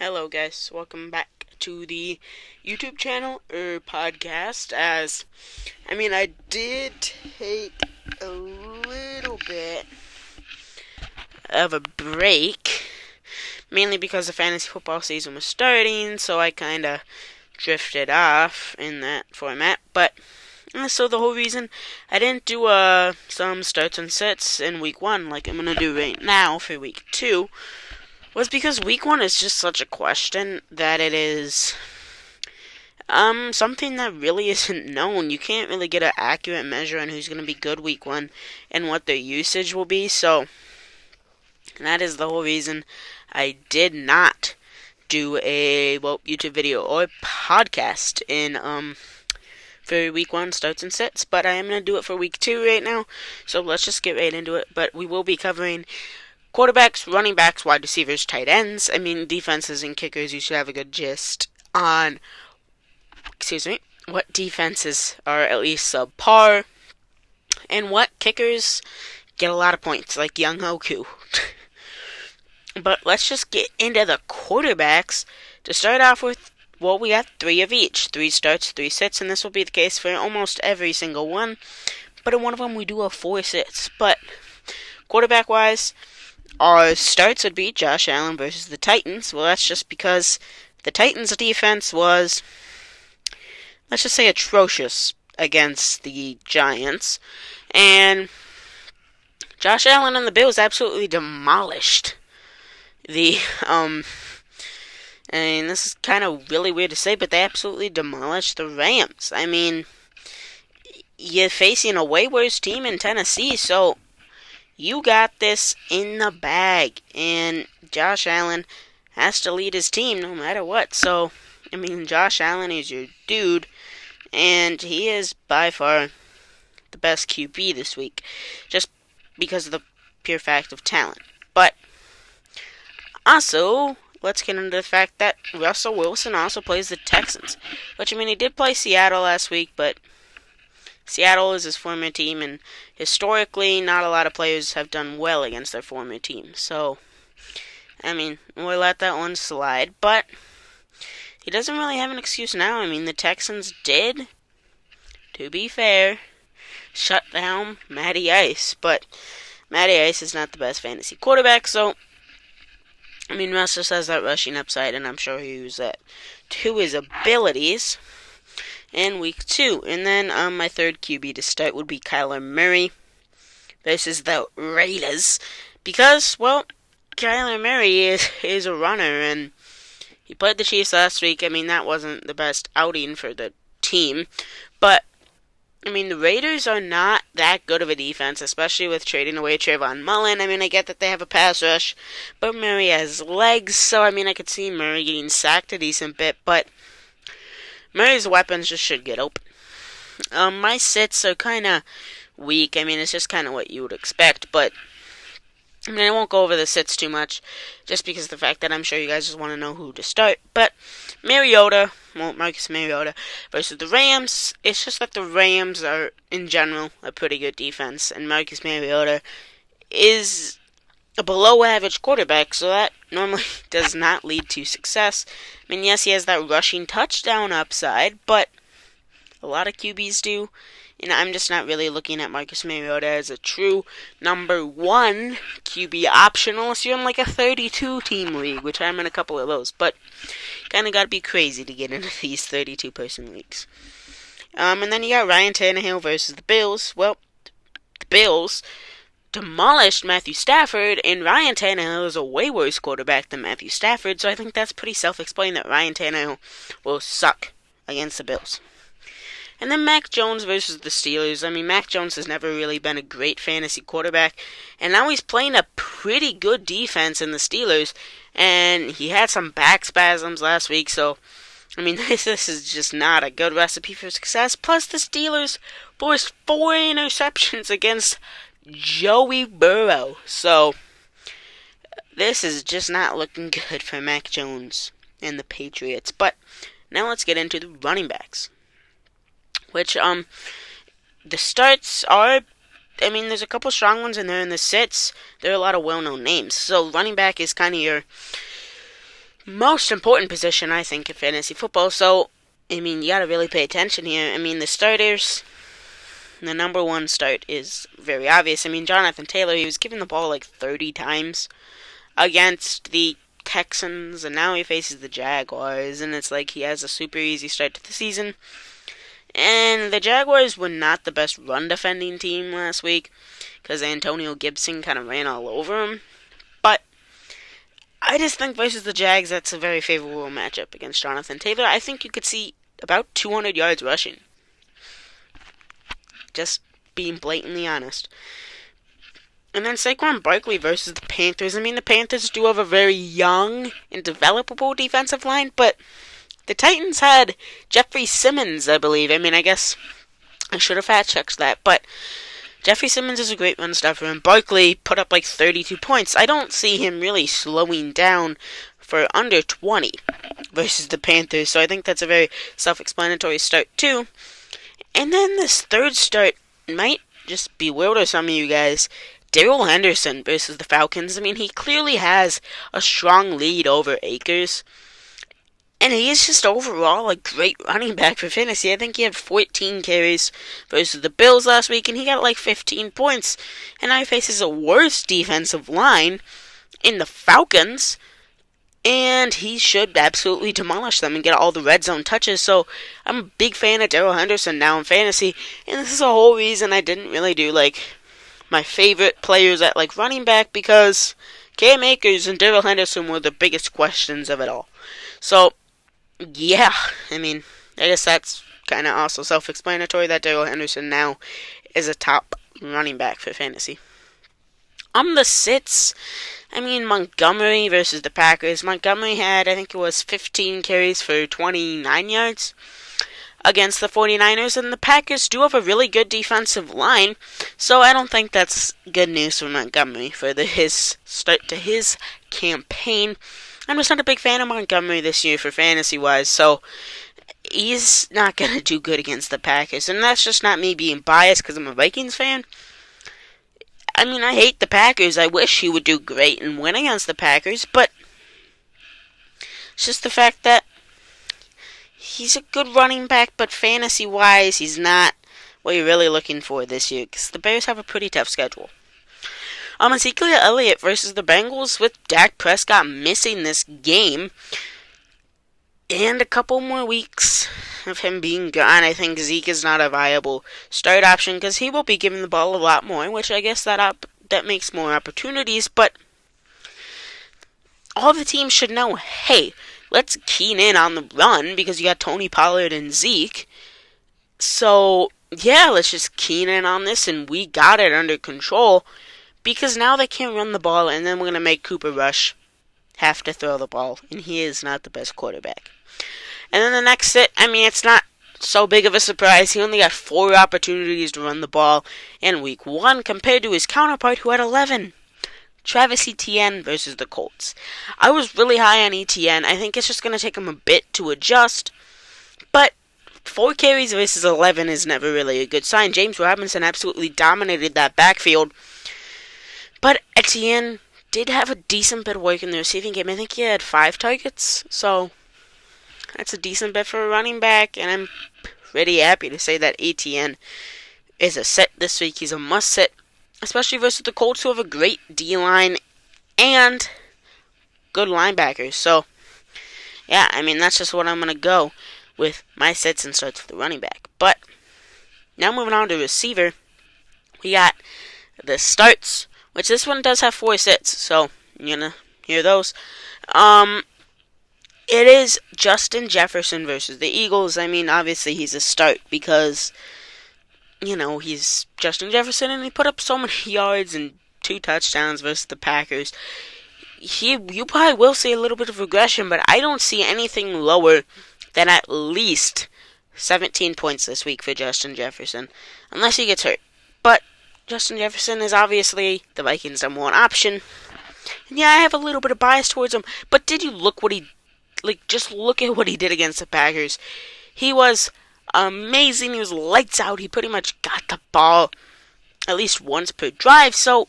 Hello guys, welcome back to the YouTube channel or podcast. I did take a little bit of a break, mainly because the fantasy football season was starting, so I kind of drifted off in that format. But so the whole reason I didn't do some starts and sits in week 1 like I'm gonna do right now for week 2 was because week 1 is just such a question that it is something that really isn't known. You can't really get an accurate measure on who's going to be good week 1 and what their usage will be. So that is the whole reason I did not do a YouTube video or podcast in for week 1 starts and sits, but I am going to do it for week 2 right now. So let's just get right into it. But we will be covering quarterbacks, running backs, wide receivers, tight ends. Defenses and kickers, you should have a good gist on, what defenses are at least subpar, and what kickers get a lot of points, like Young Hoku. But let's just get into the quarterbacks. To start off with, we got 3 of each. 3 starts, 3 sits, and this will be the case for almost every single one. But in one of them, we do have 4 sits. But quarterback-wise, our starts would be Josh Allen versus the Titans. Well, that's just because the Titans' defense was, let's just say, atrocious against the Giants. And Josh Allen and the Bills absolutely demolished the, this is kind of really weird to say, but they absolutely demolished the Rams. You're facing a way worse team in Tennessee, so you got this in the bag, and Josh Allen has to lead his team no matter what. So, Josh Allen is your dude, and he is by far the best QB this week, just because of the pure fact of talent. But also, let's get into the fact that Russell Wilson also plays the Texans, which, he did play Seattle last week, but Seattle is his former team, and historically, not a lot of players have done well against their former team. So, we'll let that one slide. But he doesn't really have an excuse now. The Texans did, to be fair, shut down Matty Ice. But Matty Ice is not the best fantasy quarterback, so Russ just has that rushing upside, and I'm sure he'll use that to his abilities in week 2. And then my third QB to start would be Kyler Murray versus the Raiders, because, Kyler Murray is a runner, and he played the Chiefs last week. That wasn't the best outing for the team, but the Raiders are not that good of a defense, especially with trading away Trayvon Mullen. I get that they have a pass rush, but Murray has legs, so I could see Murray getting sacked a decent bit, but Murray's weapons just should get open. My sits are kind of weak. It's just kind of what you would expect, but I won't go over the sits too much, just because of the fact that I'm sure you guys just want to know who to start. But Marcus Mariota versus the Rams. It's just that the Rams are, in general, a pretty good defense, and Marcus Mariota is a below-average quarterback, so that normally does not lead to success. Yes, he has that rushing touchdown upside, but a lot of QBs do, and I'm just not really looking at Marcus Mariota as a true number 1 QB option, unless you're in like a 32-team league, which I'm in a couple of those, but kind of got to be crazy to get into these 32-person leagues. And then you got Ryan Tannehill versus the Bills. Well, the Bills demolished Matthew Stafford, and Ryan Tannehill is a way worse quarterback than Matthew Stafford, so I think that's pretty self-explained that Ryan Tannehill will suck against the Bills. And then Mac Jones versus the Steelers. Mac Jones has never really been a great fantasy quarterback, and now he's playing a pretty good defense in the Steelers, and he had some back spasms last week, so this is just not a good recipe for success. Plus, the Steelers forced 4 interceptions against Joey Burrow, so this is just not looking good for Mac Jones and the Patriots. But now let's get into the running backs, which the starts are, there's a couple strong ones in there. In the sits, there are a lot of well-known names. So running back is kind of your most important position, I think, in fantasy football. So, I mean, you gotta really pay attention here. I mean, the starters, the number one start is very obvious. I mean, Jonathan Taylor, he was given the ball like 30 times against the Texans, and now he faces the Jaguars, and it's like he has a super easy start to the season. And the Jaguars were not the best run defending team last week because Antonio Gibson kind of ran all over him. But I just think versus the Jags, that's a very favorable matchup against Jonathan Taylor. I think you could see about 200 yards rushing. Just being blatantly honest. And then Saquon Barkley versus the Panthers. I mean, the Panthers do have a very young and developable defensive line, but the Titans had Jeffrey Simmons, I believe. I mean, I guess I should have fact-checked that, but Jeffrey Simmons is a great run stopper, and Barkley put up like 32 points. I don't see him really slowing down for under 20 versus the Panthers, so I think that's a very self-explanatory start, too. And then this third start might just bewilder some of you guys. Darrell Henderson versus the Falcons. I mean, he clearly has a strong lead over Akers. And he is just overall a great running back for fantasy. I think he had 14 carries versus the Bills last week, and he got like 15 points. And now he faces a worse defensive line in the Falcons, and he should absolutely demolish them and get all the red zone touches. So I'm a big fan of Darrell Henderson now in fantasy, and this is a whole reason I didn't really do like my favorite players at like running back, because Cam Akers and Darrell Henderson were the biggest questions of it all. So yeah, I mean, I guess that's kind of also self-explanatory that Darrell Henderson now is a top running back for fantasy. On the sits, I mean, Montgomery versus the Packers. Montgomery had, I think it was 15 carries for 29 yards against the 49ers, and the Packers do have a really good defensive line, so I don't think that's good news for Montgomery for his start to his campaign. I'm just not a big fan of Montgomery this year for fantasy-wise, so he's not going to do good against the Packers, and that's just not me being biased because I'm a Vikings fan. I mean, I hate the Packers. I wish he would do great and win against the Packers, but it's just the fact that he's a good running back, but fantasy-wise, he's not what you're really looking for this year, because the Bears have a pretty tough schedule. Ezekiel Elliott versus the Bengals with Dak Prescott missing this game, and a couple more weeks of him being gone. I think Zeke is not a viable start option because he will be given the ball a lot more, which I guess that makes more opportunities, but all the teams should know, hey, let's keen in on the run because you got Tony Pollard and Zeke. So, yeah, let's just keen in on this, and we got it under control because now they can't run the ball, and then we're going to make Cooper Rush have to throw the ball, and he is not the best quarterback. And then the next sit, I mean, it's not so big of a surprise. He only got 4 opportunities to run the ball in week 1 compared to his counterpart who had 11. Travis Etienne versus the Colts. I was really high on Etienne. I think it's just going to take him a bit to adjust, but 4 carries versus 11 is never really a good sign. James Robinson absolutely dominated that backfield, but Etienne did have a decent bit of work in the receiving game. I think he had 5 targets, so that's a decent bit for a running back, and I'm pretty happy to say that Etienne is a sit this week. He's a must-sit, especially versus the Colts, who have a great D-line and good linebackers. So, yeah, I mean, that's just what I'm going to go with my sits and starts for the running back. But now moving on to receiver, we got the starts, which this one does have 4 sits, so you're going to hear those. It is Justin Jefferson versus the Eagles. I mean, obviously he's a start because, you know, he's Justin Jefferson and he put up so many yards and 2 touchdowns versus the Packers. You probably will see a little bit of regression, but I don't see anything lower than at least 17 points this week for Justin Jefferson, unless he gets hurt. But Justin Jefferson is obviously the Vikings' number 1 option. And yeah, I have a little bit of bias towards him, but did you look what he just look at what he did against the Packers. He was amazing. He was lights out. He pretty much got the ball at least once per drive. So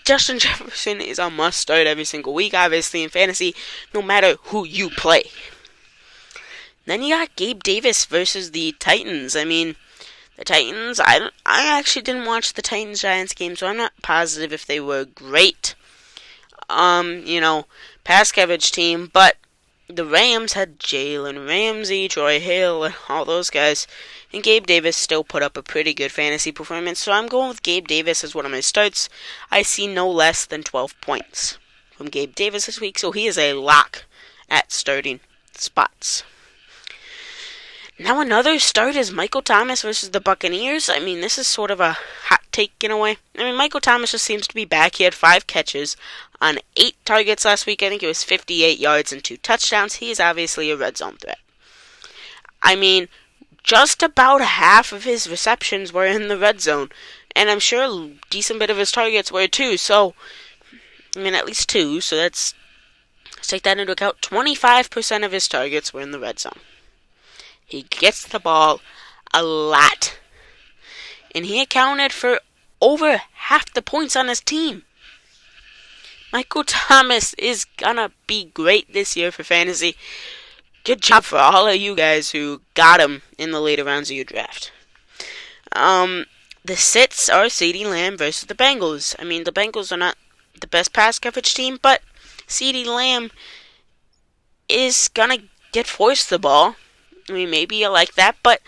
Justin Jefferson is a must start every single week, obviously, in fantasy, no matter who you play. Then you got Gabe Davis versus the Titans. I mean, the Titans, I actually didn't watch the Titans-Giants game, so I'm not positive if they were great, pass coverage team, but the Rams had Jalen Ramsey, Troy Hill, and all those guys, and Gabe Davis still put up a pretty good fantasy performance, so I'm going with Gabe Davis as one of my starts. I see no less than 12 points from Gabe Davis this week, so he is a lock at starting spots. Now another start is Michael Thomas versus the Buccaneers. I mean, this is sort of a hot take in a way. I mean, Michael Thomas just seems to be back. He had 5 catches on 8 targets last week. I think it was 58 yards and 2 touchdowns. He is obviously a red zone threat. I mean, just about half of his receptions were in the red zone. And I'm sure a decent bit of his targets were too. So, I mean, at least 2. So let's take that into account. 25% of his targets were in the red zone. He gets the ball a lot. And he accounted for over half the points on his team. Michael Thomas is gonna be great this year for fantasy. Good job for all of you guys who got him in the later rounds of your draft. The sits are CeeDee Lamb versus the Bengals. I mean, the Bengals are not the best pass coverage team, but CeeDee Lamb is gonna get forced the ball. I mean, maybe you like that, but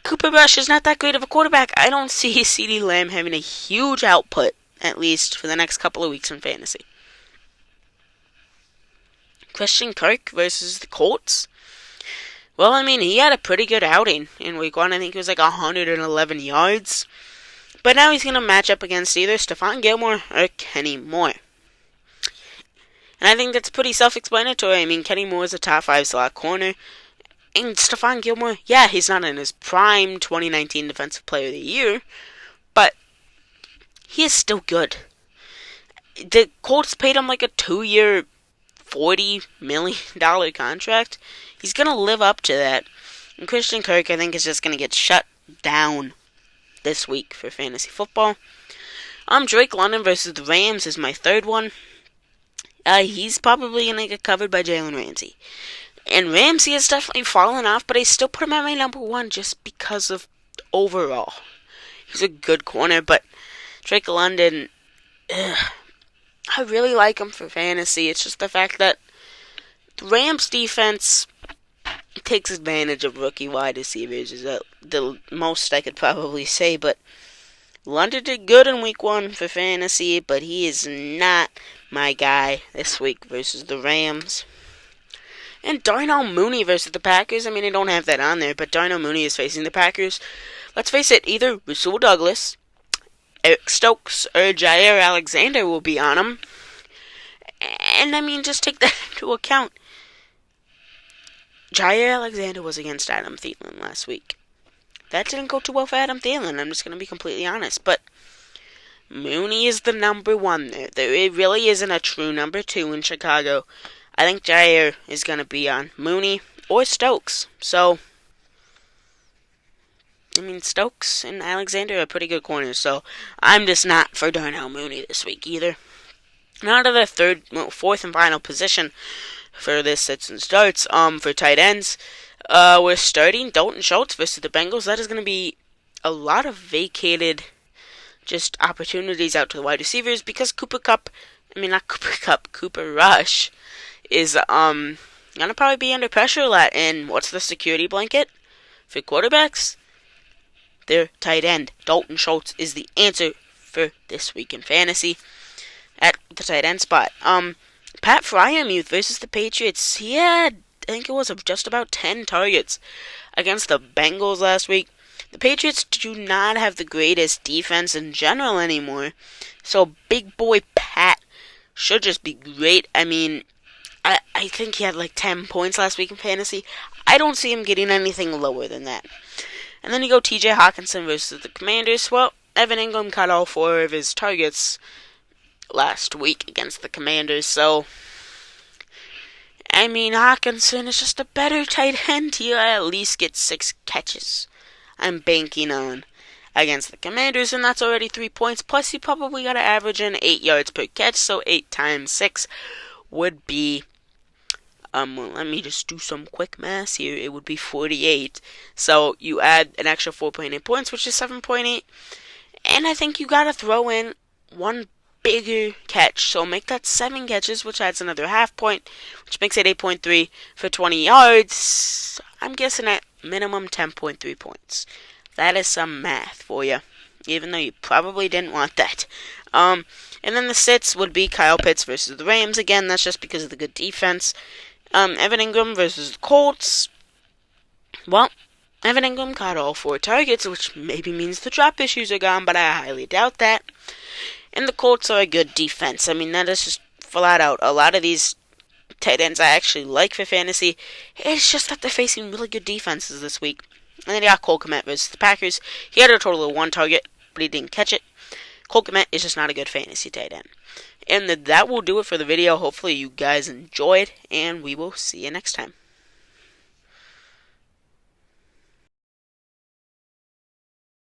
Cooper Rush is not that great of a quarterback. I don't see CeeDee Lamb having a huge output, at least for the next couple of weeks in fantasy. Christian Kirk versus the Colts. Well, I mean, he had a pretty good outing in week 1. I think it was like 111 yards. But now he's going to match up against either Stephon Gilmore or Kenny Moore. And I think that's pretty self-explanatory. I mean, Kenny Moore is a top 5 slot corner. And Stephon Gilmore, yeah, he's not in his prime 2019 Defensive Player of the Year, but he is still good. The Colts paid him like a 2-year, $40 million contract. He's going to live up to that. And Christian Kirk, I think, is just going to get shut down this week for fantasy football. Drake London versus the Rams is my third one. He's probably going to get covered by Jalen Ramsey. And Ramsey has definitely fallen off, but I still put him at my number 1 just because of overall. He's a good corner, but Drake London, I really like him for fantasy. It's just the fact that the Rams defense takes advantage of rookie wide receivers is the most I could probably say, but London did good in week 1 for fantasy, but he is not my guy this week versus the Rams. And Darnell Mooney versus the Packers. I mean, I don't have that on there, but Darnell Mooney is facing the Packers. Let's face it, either Rasul Douglas, Eric Stokes, or Jair Alexander will be on him. And, I mean, just take that into account. Jair Alexander was against Adam Thielen last week. That didn't go too well for Adam Thielen, I'm just going to be completely honest. But Mooney is the number 1 there. There really isn't a true number 2 in Chicago. I think Jair is going to be on Mooney or Stokes. So, I mean, Stokes and Alexander are pretty good corners. So, I'm just not for Darnell Mooney this week either. Now to the fourth and final position for this sits and starts. For tight ends, we're starting Dalton Schultz versus the Bengals. That is going to be a lot of vacated just opportunities out to the wide receivers because Cooper Rush is gonna probably be under pressure a lot. And what's the security blanket for quarterbacks? Their tight end. Dalton Schultz is the answer for this week in fantasy at the tight end spot. Pat Freiermuth versus the Patriots. He had, I think it was just about 10 targets against the Bengals last week. The Patriots do not have the greatest defense in general anymore, so big boy Pat should just be great. I mean, I think he had like 10 points last week in fantasy. I don't see him getting anything lower than that. And then you go TJ Hawkinson versus the Commanders. Well, Evan Ingram caught all 4 of his targets last week against the Commanders, so I mean, Hawkinson is just a better tight end. He'll at least get 6 catches. I'm banking on against the Commanders, and that's already 3 points. Plus, you probably got to average in 8 yards per catch, so 8 times 6 would be, well, let me just do some quick math here. It would be 48. So you add an extra 4.8 points, which is 7.8. And I think you got to throw in one bigger catch. So make that 7 catches, which adds another half point, which makes it 8.3 for 20 yards. I'm guessing at minimum 10.3 points. That is some math for you, even though you probably didn't want that. And then the sits would be Kyle Pitts versus the Rams. Again, that's just because of the good defense. Evan Ingram versus the Colts. Well, Evan Ingram caught all 4 targets, which maybe means the drop issues are gone, but I highly doubt that. And the Colts are a good defense. I mean, that is just flat out. A lot of these tight ends I actually like for fantasy. It's just that they're facing really good defenses this week. And then you got Cole Kmet versus the Packers. He had a total of 1 target, but he didn't catch it. Cole Kmet is just not a good fantasy tight end. And that will do it for the video. Hopefully you guys enjoyed, and we will see you next time.